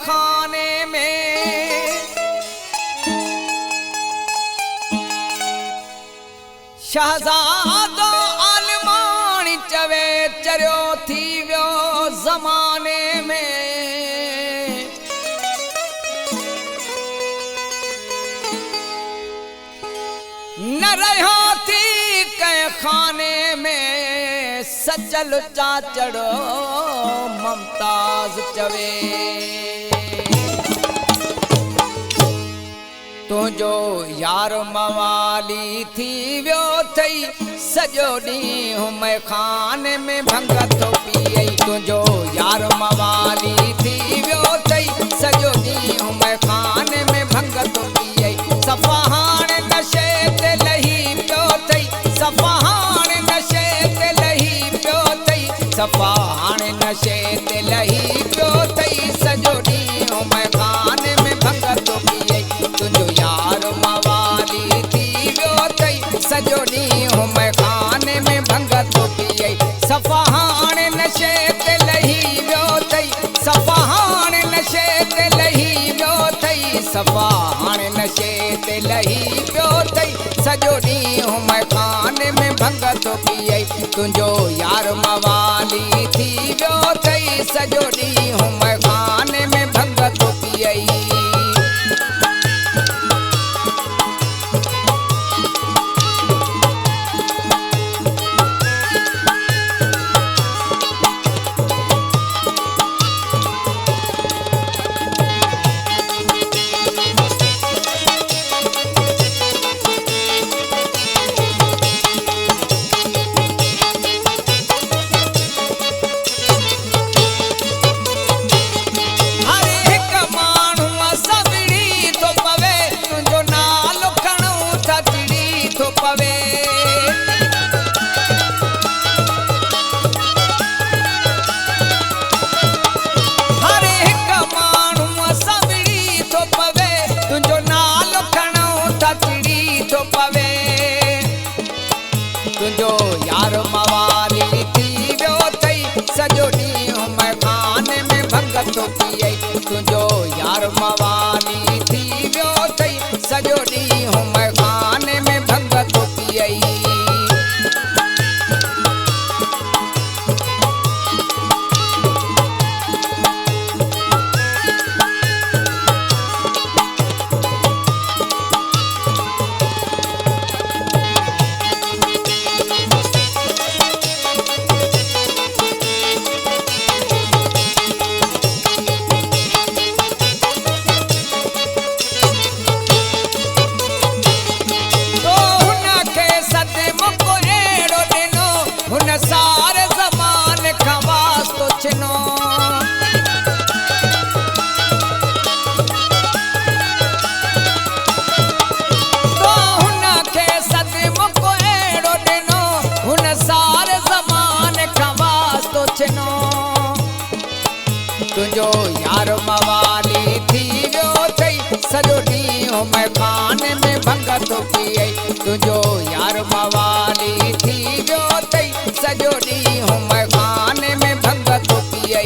खाने में शहजादो आलमानी चवे चरियो थी वियो ज़माने में न रहो थी कह खाने में सचल चाचड़ो ममताज चवे तुझो यार मवाली थी वियो थई सजो ॾींहुं मैं खाने में भंग थो पीए तुझो यार मवाली थी वियो थई सजो ॾींहुं मैं खाने में भंग थो पीए सफ़ा हाणे नशे ते लही पियो थई सफ़ा हाणे नशे ते लही पियो थई सफ़ा हाणे नशे ते लही पियो थई सजो ॾींहुं मैं खाने में भंग थो पीए तुझो यार मवाली थी वियो थई सजो ॾींहुं मैं खाने में भंग थो पीए सफ़ा हाणे नशे ते लही वियो थई सफ़ा हाणे नशे ते लही वियो थई सफ़ा हाणे नशे ते लही पियो थई सजो ॾींहुं मैं खाने में भंग थो पीए तुझो यार मवाली थी वियो थई सजो ॾींहुं मैं खाने में भंग थो पीए तुझो यार मवाली थी वियो थई सजो ॾींहुं मैं खाने में भंग थो पीए तुझो यार मवाली थी वियो थई सजो ॾींहुं मैं खाने में भंग थो पीए सारे ज़माने खां वास्तो छिनो तो हुनखे सदमो अहिड़ो ॾिनो हुन सारे ज़माने खां वास्तो छिनो तुझो यार मवाली थी वियो थई सजो ॾींहुं मैं खाने में भंग थो पीए तुझो यार मवाली थी वियो थई सजो ॾींहुं मैं खाने में भंग थो पीए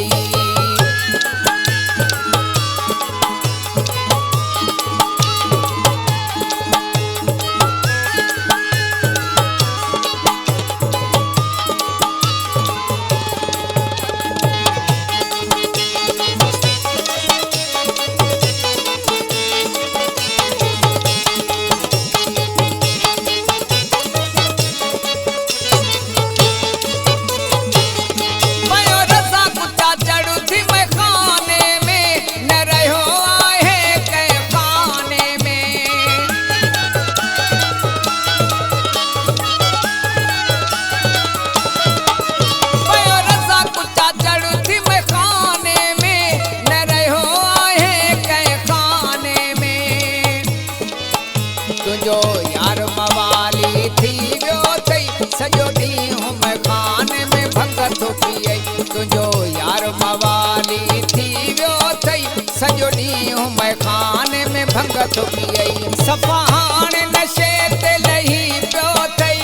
तुझो यार मवाली थी वियो थई सजो ॾींहुं मैं खाने में भंग थो पीए तुझो यार मवाली थी वियो थई सजो ॾींहुं मैं खाने में भंग थो पीए सफ़ा हाणे नशे ते लही पियो थई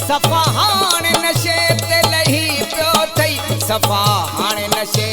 सफ़ा हाणे नशे ते लही पियो थई सफ़ा हाणे नशे